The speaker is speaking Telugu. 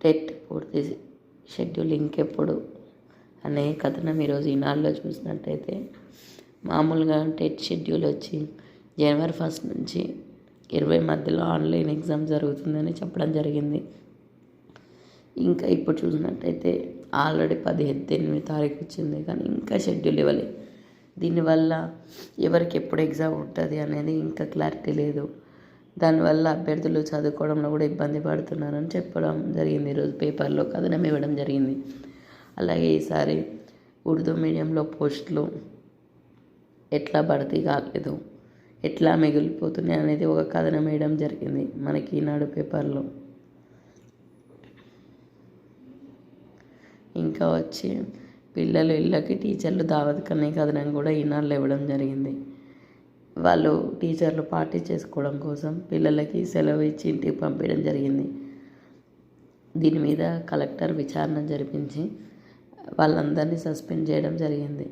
టెట్ పూర్తి షెడ్యూల్ ఇంకెప్పుడు అనే కథనం ఈరోజు ఈనాడులో చూసినట్టయితే, మామూలుగా టెట్ షెడ్యూల్ వచ్చి జనవరి 1 నుంచి 20 మధ్యలో ఆన్లైన్ ఎగ్జామ్ జరుగుతుందని చెప్పడం జరిగింది. ఇంకా ఇప్పుడు చూసినట్టయితే ఆల్రెడీ 18 తారీఖు వచ్చింది, కానీ ఇంకా షెడ్యూల్ ఇవ్వలేదు. దీనివల్ల ఎవరికి ఎప్పుడు ఎగ్జామ్ ఉంటుంది అనేది ఇంకా క్లారిటీ లేదు. దానివల్ల అభ్యర్థులు చదువుకోవడంలో కూడా ఇబ్బంది పడుతున్నారని చెప్పడం జరిగింది. ఈరోజు పేపర్లో కథనం ఇవ్వడం జరిగింది. అలాగే ఈసారి ఉర్దూ మీడియంలో పోస్టులు ఎట్లా భర్తీ కాలేదు, ఎట్లా మిగిలిపోతున్నాయి అనేది ఒక కథనం వేయడం జరిగింది మనకి ఈనాడు పేపర్లో. ఇంకా వచ్చి పిల్లలు ఇళ్ళకి టీచర్లు దావత్ కనే కథనం కూడా ఈనాడులో ఇవ్వడం జరిగింది. వాళ్ళు టీచర్లు పార్టీ చేసుకోవడం కోసం పిల్లలకి సెలవు ఇచ్చి ఇంటికి పంపించడం జరిగింది. దీని మీద కలెక్టర్ విచారణ జరిపించి వాళ్ళందరినీ సస్పెండ్ చేయడం జరిగింది.